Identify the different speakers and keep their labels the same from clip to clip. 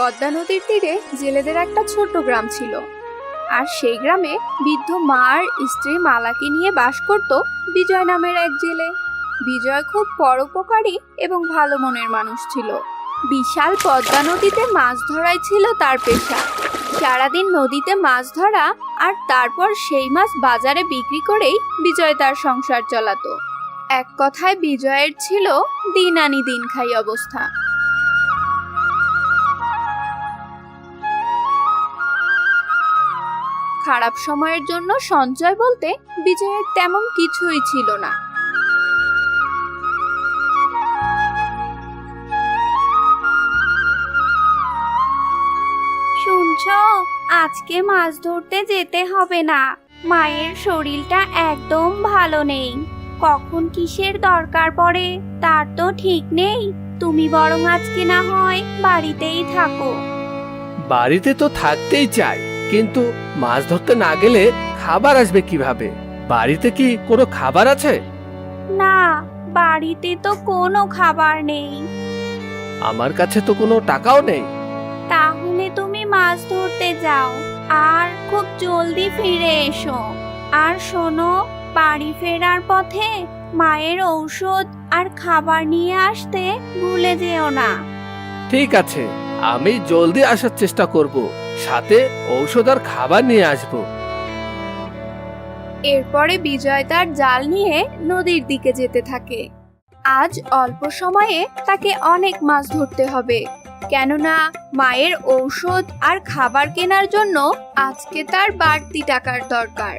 Speaker 1: পদ্মা নদীর তীরে জেলেদের একটা ছোট্ট গ্রাম ছিল। আর সেই গ্রামে বৃদ্ধ মার স্ত্রী মালাকে নিয়ে বাস করত বিজয় নামের এক জেলে। বিজয় খুব পরোপকারী এবং ভালো মনের মানুষ ছিল। বিশাল পদ্মা নদীতে মাছ ধরাই ছিল তার পেশা। সারাদিন নদীতে মাছ ধরা আর তারপর সেই মাছ বাজারে বিক্রি করেই বিজয় তার সংসার চালাতো। এক কথায় বিজয়ের ছিল দিন আনি দিন খাই অবস্থা। খারাপ সময়ের জন্য সঞ্চয় বলতে বিজয়ের তেমন কিছুই ছিল না। শুনছো, আজকে মাছ ধরতে যেতে হবে না। মায়ের শরীরটা একদম ভালো নেই। কখন কিসের দরকার পড়ে তার তো ঠিক নেই। তুমি বরং আজকে না হয় বাড়িতেই থাকো।
Speaker 2: বাড়িতে তো থাকতেই চাই, কিন্তু মাছ ধরতে না গেলে খাবার আসবে কিভাবে? বাড়িতে কি কোনো খাবার আছে?
Speaker 1: না, বাড়িতে তো কোনো খাবার নেই।
Speaker 2: আমার কাছে তো কোনো টাকাও নেই।
Speaker 1: তাহলে তুমি মাছ ধরতে যাও আর খুব জলদি ফিরে এসো। আর শোনো, বাড়ি ফেরার পথে মায়ের ঔষধ আর খাবার নিয়ে আসতে ভুলে যেও না।
Speaker 2: ঠিক আছে, আমি জলদি আসার চেষ্টা করব, সাথে ঔষধ আর খাবার নিয়ে আসব।
Speaker 1: এরপরে বিজয় তার জাল নিয়ে নদীর দিকে যেতে থাকে। আজ অল্প সময়ে তাকে অনেক মাছ ধরতে হবে, কেননা মায়ের ঔষধ আর খাবার কেনার জন্য আজকে তার বাড়তি টাকার দরকার।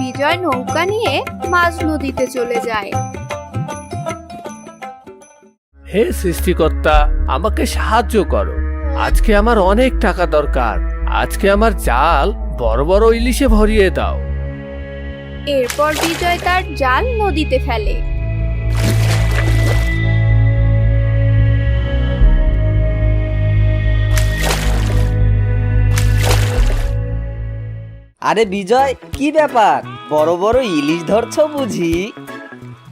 Speaker 1: বিজয় নৌকা নিয়ে মাঝ নদীতে চলে যায়।
Speaker 2: হে সৃষ্টিকর্তা, আমাকে সাহায্য করো। আজকে আমার অনেক টাকা দরকার। আজকে আমার জাল বড় বড় ইলিশে ভরিয়ে দাও।
Speaker 1: এরপর বিজয় তার জাল নদীতে ফেলে।
Speaker 3: আরে বিজয়, কি ব্যাপার? বড় বড় ইলিশ ধরছো বুঝি?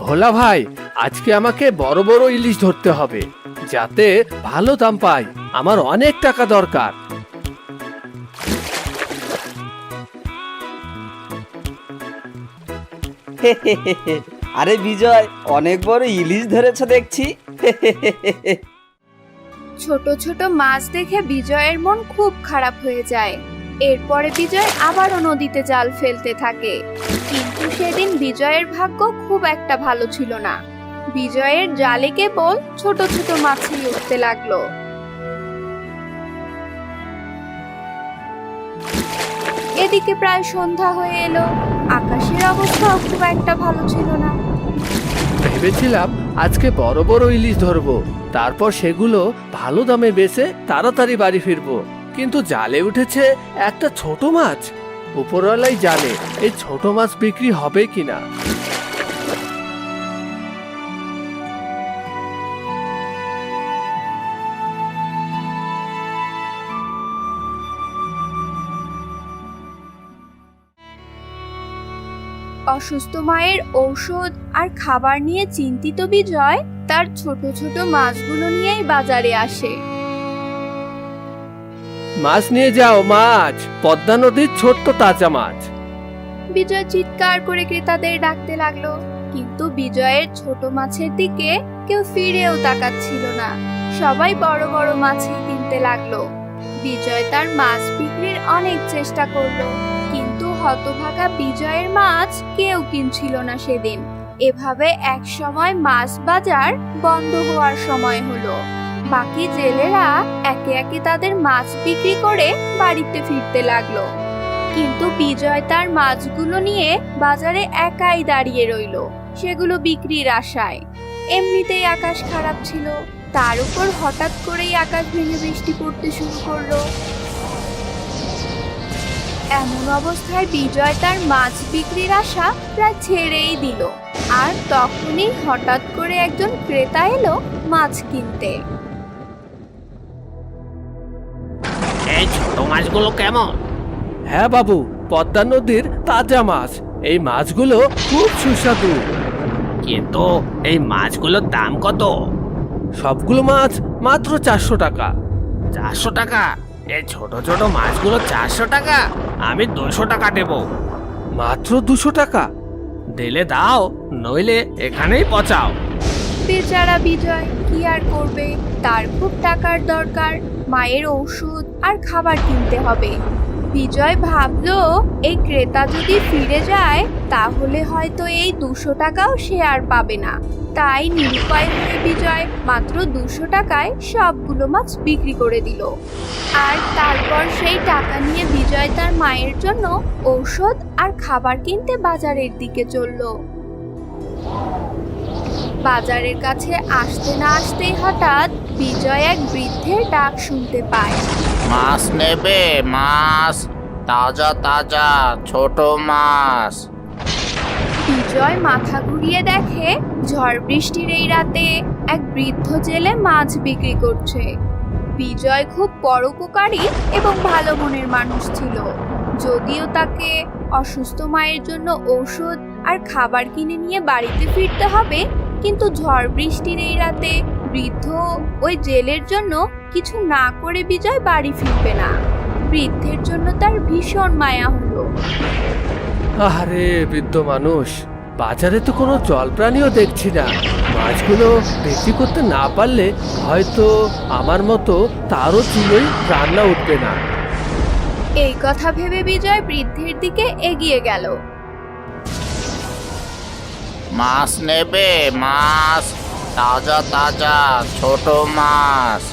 Speaker 2: ভোলা ভাই, আজকে আমাকে বড় বড় ইলিশ ধরতে হবে, যাতে ভালো দাম পাই। আমার অনেক টাকা দরকার।
Speaker 3: আরে বিজয়, অনেক বড় ইলিশ ধরেছো দেখছি।
Speaker 1: ছোট ছোট মাছ দেখে বিজয়ের মন খুব খারাপ হয়ে যায়। এরপরে বিজয় আবারও নদীতে জাল ফেলতে থাকে, কিন্তু সেদিন বিজয়ের ভাগ্য খুব একটা ভালো ছিল না। বিজয়ের জালে কেবল ছোট ছোট মাছই উঠতে লাগলো। এদিকে প্রায় সন্ধ্যা হয়ে এলো। আকাশের অবস্থাও খুব একটা ভালো ছিল না।
Speaker 2: ভেবেছিলাম আজকে বড় বড় ইলিশ ধরবো, তারপর সেগুলো ভালো দামে বেচে তাড়াতাড়ি বাড়ি ফিরবো। কিন্তু জালে উঠেছে একটা ছোট মাছ। উপরওয়ালাই জানে এই ছোট মাছ বিক্রি হবে কিনা।
Speaker 1: অসুস্থ মায়ের ঔষধ আর খাবার নিয়ে চিন্তিত বিজয় তার ছোট ছোট মাছগুলো নিয়েই বাজারে আসে।
Speaker 2: মাছ নিয়ে যাও, মাছ, পদ্মা নদীর ছোট্ট তাজা মাছ।
Speaker 1: বিজয় চিৎকার করে ক্রেতাদের ডাকতে লাগলো, কিন্তু বিজয়ের ছোট মাছের দিকে কেউ ফিরেও তাকাচ্ছিল না। সবাই বড় বড় মাছই কিনতে লাগলো। বিজয় তার মাছ বিক্রির অনেক চেষ্টা করলো, কিন্তু হতভাগা বিজয়ের মাছ কেউ কিনছিল না সেদিন। এভাবে এক সময় মাছ বাজার বন্ধ হওয়ার সময় হলো। বাকি জেলেরা একে একে তাদের মাছ বিক্রি করে বাড়িতে ফিরতে লাগলো, কিন্তু বিজয় তার মাছগুলো নিয়ে বাজারে একাই দাঁড়িয়ে রইলো, সেগুলো বিক্রির আশায়। এমনিতেই আকাশ খারাপ ছিল, তার উপর হঠাৎ করেই আকাশ ভেঙে বৃষ্টি পড়তে শুরু করলো। এমন অবস্থায় বিজয় তার মাছ বিক্রির আশা প্রায় ছেড়েই দিল। আর তখনই হঠাৎ করে একজন ক্রেতা এলো মাছ কিনতে।
Speaker 4: এই ছোট মাছগুলো কেমন?
Speaker 2: হ্যাঁ বাবু, পদ্মা নদীর তাজা মাছ। এই মাছগুলো খুব সুস্বাদু।
Speaker 4: কিন্তু এই মাছগুলোর দাম কত?
Speaker 2: সবগুলো মাছ মাত্র 400 টাকা।
Speaker 4: 400 টাকা? এই ছোট ছোট মাছগুলো 400 টাকা? আমি 200 টাকা দেব।
Speaker 2: মাত্র 200 টাকা?
Speaker 4: দিলে দাও, নইলে এখানেই পচাও।
Speaker 1: বেচারা বিজয় কি আর করবে, তার খুব টাকার দরকার, মায়ের ওষুধ আর খাবার কিনতে হবে। বিজয় ভাবলো এই ক্রেতা যদি ফিরে যায় তাহলে হয়তো এই 200 টাকাও সে আর পাবে না। তাই নিরুপায় হয়ে বিজয় মাত্র 200 টাকায় সবগুলো মাছ বিক্রি করে দিল। আর তারপর সেই টাকা নিয়ে বিজয় তার মায়ের জন্য ঔষধ আর খাবার কিনতে বাজারের দিকে চলল। বাজারের কাছে আসতে না আসতেই হঠাৎ বিজয় এক বৃদ্ধের ডাক শুনতে পায়।
Speaker 5: মাছ নেবে? মাছ, তাজা তাজা ছোট মাছ।
Speaker 1: বিজয় মাথা ঘুরিয়ে দেখে ঝড় বৃষ্টির এই রাতে এক বৃদ্ধ জেলে মাছ বিক্রি করছে। বিজয় খুব পরোপকারী এবং ভালো মনের মানুষ ছিল। যদিও তাকে অসুস্থ মায়ের জন্য ঔষধ আর খাবার কিনে নিয়ে বাড়িতে ফিরতে হবে, কিন্তু ঝড় বৃষ্টির এই রাতে বৃদ্ধ ওই জেলের জন্য কিছু না করে বিজয় বাড়ি ফিরবে না। বৃদ্ধের জন্য তার ভীষণ মায়া হলো।
Speaker 2: আরে বৃদ্ধ মানুষ, বাজারে তো কোনো জল প্রাণীও দেখছি না। মাছগুলো বিক্রি করতে না পারলে হয়তো আমার মতো তারও চুলোয় রান্না উঠবে না।
Speaker 1: এই কথা ভেবে বিজয় বৃদ্ধের দিকে এগিয়ে গেল।
Speaker 5: মাছ নেবে? মাছ, তাজা তাজা ছোট মাছ।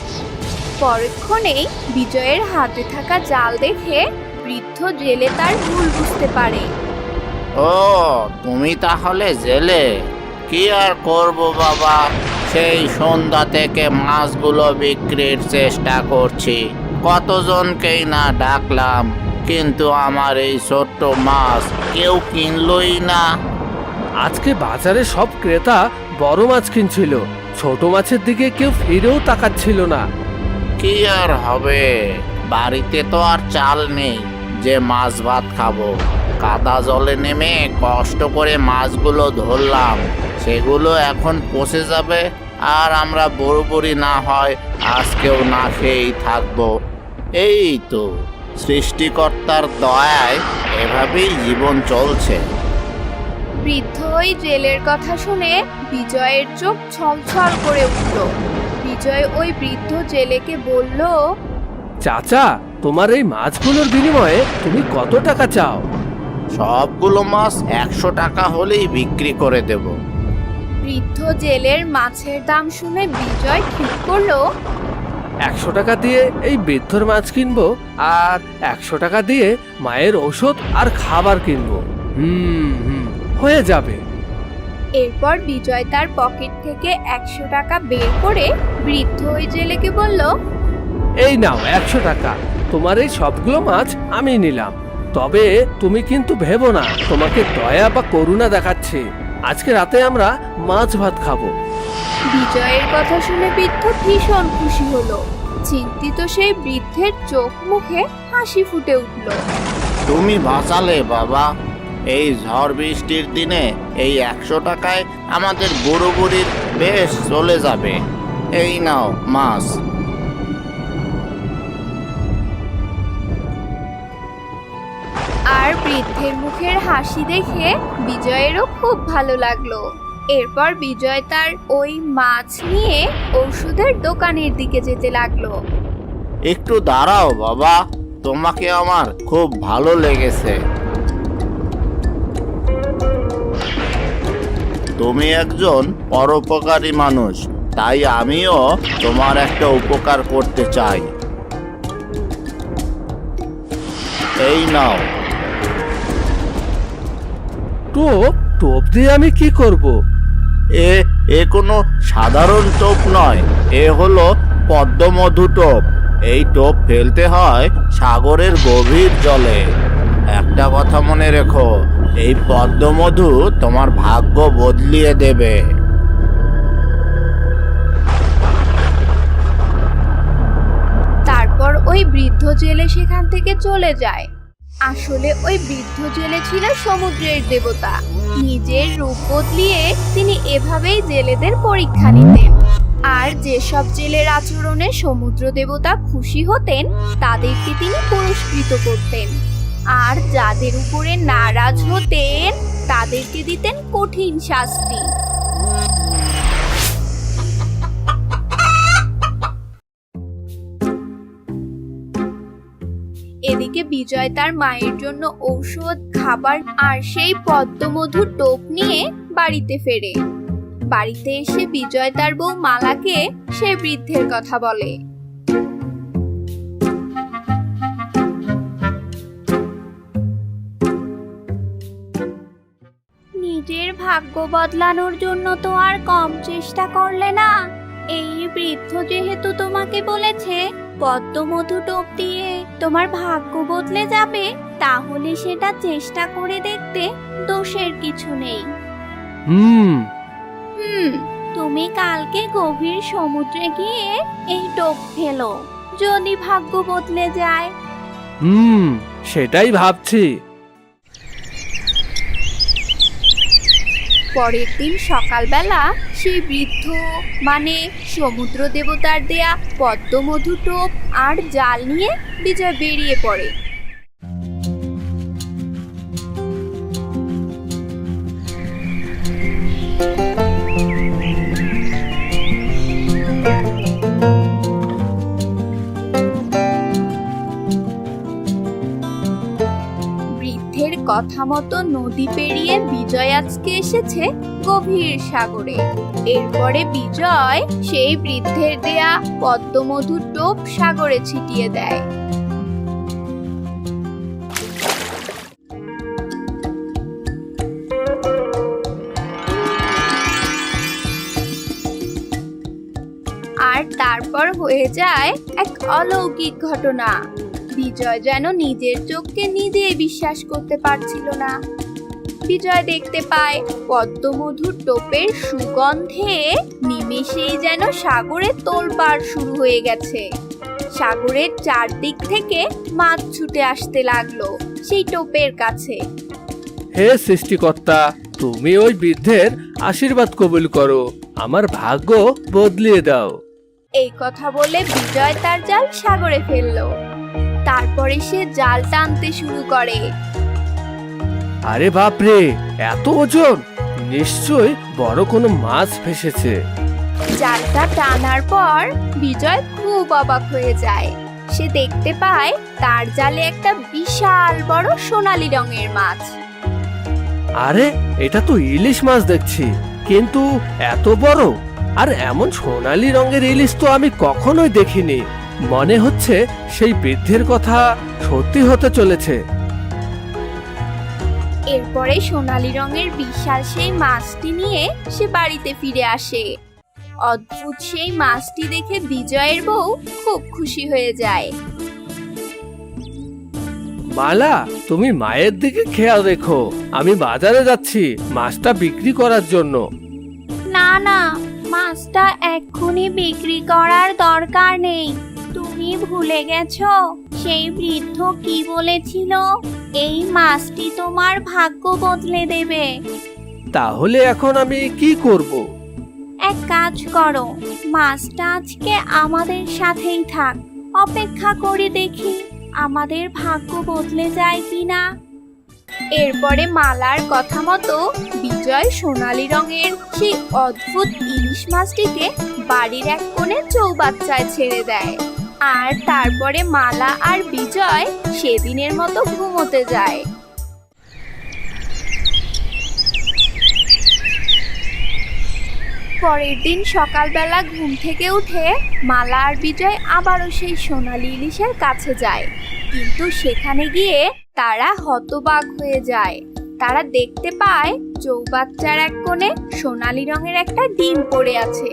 Speaker 1: পরক্ষণেই বিজয়ের হাতে থাকা জাল দেখে বৃদ্ধ জেলে তার ভুল বুঝতে পারে।
Speaker 5: ও, তুমি তাহলে জেলে? কি আর করব বাবা, সেই সন্ধ্যা থেকে মাছগুলো বিক্রির চেষ্টা করছি। কতজনকেই না ডাকলাম, কিন্তু আমার এই ছোট্ট মাছ কেউ কিনলই না।
Speaker 2: আজকে বাজারে সব ক্রেতা বড় মাছ কিনছিল, ছোট মাছের দিকে কেউ ফিরেও তাকাচ্ছিল না।
Speaker 5: কি আর হবে, বাড়িতে তো আর চাল নেই যে মাছ ভাত খাবো। কাদা জলে নেমে কষ্ট করে মাছগুলো ধরলাম, সেগুলো এখন পচে যাবে, আর আমরা বড়বড়ি না হয় আজকেও না খেয়েই থাকবো। এই তো সৃষ্টিকর্তার দয়ায় এভাবেই জীবন চলছে।
Speaker 1: বৃদ্ধ ওই জেলের কথা শুনে বিজয়ের চোখ ছলছল করে উঠল। বিজয় ওই বৃদ্ধ জেলেকে বলল,
Speaker 2: চাচা, তোমার এই মাছগুলোর বিনিময়ে তুমি কত টাকা চাও?
Speaker 5: সবগুলো মাছ 100 টাকা হলেই বিক্রি করে দেব।
Speaker 1: বৃদ্ধ জেলের মাছের দাম শুনে বিজয় ঠিক করলো
Speaker 2: 100 টাকা দিয়ে এই বৃদ্ধর মাছ কিনবো, আর 100 টাকা দিয়ে মায়ের ঔষধ আর খাবার কিনবো। হয়ে যাবে।
Speaker 1: এরপর বিজয় তার পকেট থেকে 100 টাকা বের করে বৃদ্ধ ওই জেলেকে বলল,
Speaker 2: এই নাও 100 টাকা, তোমার এই সবগুলো মাছ আমি নিলাম। তবে তুমি কিন্তু ভেবো না তোমাকে দয়া বা করুণা দেখাচ্ছি। আজকে রাতে আমরা মাছ ভাত খাবো।
Speaker 1: বিজয়ের কথা শুনে বৃদ্ধ ভীষণ খুশি হলো। চিন্তিত সেই বৃদ্ধের চোখ মুখে হাসি ফুটে উঠল।
Speaker 5: তুমি বাঁচালে বাবা, এই ঝড় বৃষ্টির দিনে এই 100 টাকায় আমাদের গরু বুড়ির বেশ চলে যাবে। এই নাও মাছ।
Speaker 1: আর বৃদ্ধের মুখের হাসি দেখে বিজয়েরও খুব ভালো লাগলো। এরপর বিজয় তার ওই মাছ নিয়ে ওষুধের দোকানের দিকে যেতে লাগলো।
Speaker 5: একটু দাঁড়াও বাবা, তোমাকে আমার খুব ভালো লেগেছে। তুমি একজন পরোপকারী মানুষ, তাই আমিও তোমার একটা উপকার করতে চাই। এই নাও।
Speaker 2: টোপ? টোপ দিয়ে আমি কি করব?
Speaker 5: এ কোনো সাধারণ টোপ নয়, এ হলো পদ্মমধু টোপ। এই টোপ ফেলতে হয় সাগরের গভীর জলে। একটা কথা মনে রেখো, এই পদ্মমধু তোমার ভাগ্য বদলিয়ে দেবে।
Speaker 1: তারপর ওই বৃদ্ধ জেলে সেখান থেকে চলে যায়। আসলে ওই বৃদ্ধ জেলে ছিল সমুদ্রের দেবতা। নিজের রূপ বদলিয়ে তিনি এভাবেই জেলেদের পরীক্ষা নিতেন। আর যেসব জেলের আচরণে সমুদ্র দেবতা খুশি হতেন তাদেরকে তিনি পুরস্কৃত করতেন, আর যাদের উপরে নারাজ হতেন তাদেরকে দিতেন কঠিন শাস্তি। এদিকে বিজয় তার মায়ের জন্য ঔষধ, খাবার আর সেই পদ্মমধুর টোপ নিয়ে বাড়িতে ফেরে। বাড়িতে এসে বিজয় তার বউ মালাকে সে বৃদ্ধের কথা বলে। নিজের ভাগ্য বদলানোর জন্য তো আর কম চেষ্টা করলে না। এই বৃদ্ধ যেহেতু তোমাকে বলেছে পদ্মমধু টোপ দিয়ে তোমার ভাগ্য বদলে যাবে, তাহলে সেটা চেষ্টা করে দেখতে দোষের কিছু নেই।
Speaker 2: হুম
Speaker 1: তুমি কালকে গভীর সমুদ্রে গিয়ে এই টোপ ফেলো, যদি ভাগ্য বদলে যায়।
Speaker 2: সেটাই ভাবছি।
Speaker 1: পরের দিন সকালবেলা সেই বৃদ্ধ মানে সমুদ্র দেবতার দেয়া পদ্মমধু টোপ আর জাল নিয়ে বিজয় বেরিয়ে পড়ে। বৃদ্ধের কথা মতো নদী পেরিয়ে বিজয় আজকে এসেছে গভীর সাগরে। এরপরে বিজয় সেই বৃদ্ধের দেয়া পদ্মমধুর টোপ সাগরে ছিটিয়ে দেয়। আর তারপর হয়ে যায় এক অলৌকিক ঘটনা। বিজয় যেন নিজের চোখকে নিজেই বিশ্বাস করতে পারছিল না। বিজয় দেখতে পায় পদ্মমধুর টোপের সুগন্ধে নিমেষেই যেন সাগরে তোলপাড় শুরু হয়ে গেছে। সাগরের চারদিক থেকে মাছ ছুটে আসতে লাগলো সেই টোপের কাছে।
Speaker 2: হে সৃষ্টিকর্তা, তুমি ওই বৃদ্ধের আশীর্বাদ কবুল করো, আমার ভাগ্য বদলিয়ে দাও।
Speaker 1: এই কথা বলে বিজয় তার জাল সাগরে ফেললো। তারপরে সে জাল টানতে শুরু করে।
Speaker 2: আরে বাপরে, এত ওজন! নিশ্চয় বড় কোনো মাছ ফেসেছে।
Speaker 1: জালটা টানার পর বিজয় খুব অবাক হয়ে যায়। সে দেখতে পায় তার জালে একটা বিশাল বড় সোনালী রঙের মাছ।
Speaker 2: আরে, এটা তো ইলিশ মাছ দেখছি, কিন্তু এত বড় আর এমন সোনালী রঙের ইলিশ তো আমি কখনোই দেখিনি। মনে হচ্ছে সেই বৃদ্ধের কথা সত্যি হতে চলেছে।
Speaker 1: এরপরে সোনালী রঙের বিশাল সেই মাছটি নিয়ে সে বাড়িতে ফিরে আসে। অদ্ভুত সেই মাছটি দেখে বিজয়ের বউ খুব খুশি হয়ে যায়।
Speaker 2: মালা, তুমি মায়ের দিকে খেয়াল রেখো, আমি বাজারে যাচ্ছি মাছটা বিক্রি করার জন্য।
Speaker 1: না না, মাছটা এক্ষুনি বিক্রি করার দরকার নেই। তুমি ভুলে গেছো সেই বৃদ্ধ কি বলেছিল? এই মাছটি তোমার ভাগ্য বদলে দেবে।
Speaker 2: তাহলে এখন আমি কি করব?
Speaker 1: এক কাজ করো, মাছটা আজকে আমাদের সাথেই থাক। অপেক্ষা করে দেখি আমাদের ভাগ্য বদলে যায় কিনা। এরপরে মালার কথা মতো বিজয় সোনালী রঙের সেই অদ্ভুত ইলিশ মাছটিকে বাড়ির এক কোণে চৌবাচ্চায় ছেড়ে দেয়। আর তারপরে মালা আর বিজয় সেদিনের মতো ঘুমোতে যায়। পরের দিন সকালবেলা ঘুম থেকে উঠে মালা আর বিজয় আবারও সেই সোনালী ইলিশের কাছে যায়, কিন্তু সেখানে গিয়ে তারা হতবাক হয়ে যায়। তারা দেখতে পায় চৌবাচ্চার এক কোণে সোনালী রঙের একটা ডিম পড়ে আছে।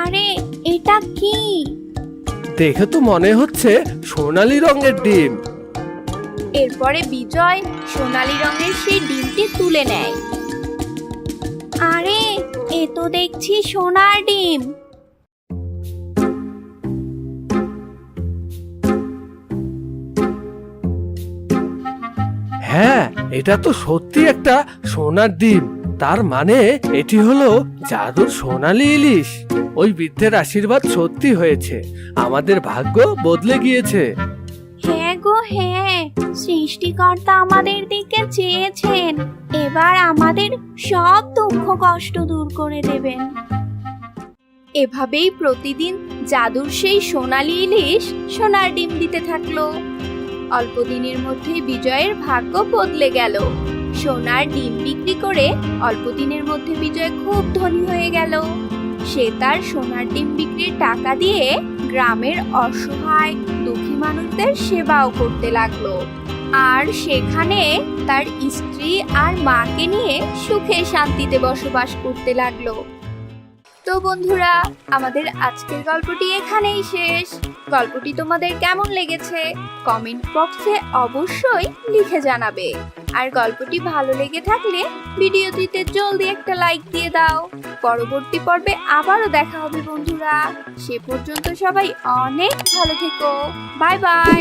Speaker 1: আরে, এটা কি?
Speaker 2: দেখে তো মনে হচ্ছে সোনালী রঙের ডিম।
Speaker 1: এরপরে বিজয় সোনালী রঙের সেই ডিমটি তুলে নেয়। আরে, এ তো দেখছি সোনার ডিম।
Speaker 2: হ্যাঁ, এটা তো সত্যি একটা সোনার ডিম। তার মানে এটি হলো জাদুর সোনালী ইলিশ। ওই বৃদ্ধের আশীর্বাদ সত্যি হয়েছে, আমাদের ভাগ্য বদলে গিয়েছে।
Speaker 1: হ্যাঁ গো হ্যাঁ, সৃষ্টিকর্তা আমাদের দিকে চেয়েছেন, এবার আমাদের সব দুঃখ কষ্ট দূর করে দেবেন। এভাবেই প্রতিদিন জাদুর সেই সোনালী ইলিশ সোনার ডিম দিতে থাকলো। অল্প দিনের মধ্যেই বিজয়ের ভাগ্য বদলে গেল। সোনার ডিম বিক্রি করে অল্প দিনের মধ্যে বিজয় খুব ধনী হয়ে গেল। সে তার সোনার ডিম বিক্রির টাকা দিয়ে গ্রামের অসহায় দুঃখী মানুষদের সেবাও করতে লাগলো, আর সেখানে তার স্ত্রী আর মাকে নিয়ে সুখে শান্তিতে বসবাস করতে লাগলো। তো বন্ধুরা, আমাদের আজকের গল্পটি এখানেই শেষ। গল্পটি তোমাদের কেমন লেগেছে কমেন্ট বক্সে অবশ্যই লিখে জানাবে। আর গল্পটি ভালো লেগে থাকলে ভিডিওটিতে জলদি একটা লাইক দিয়ে দাও। পরবর্তী পর্বে আবারও দেখা হবে বন্ধুরা। সে পর্যন্ত সবাই অনেক ভালো থেকো। Bye bye.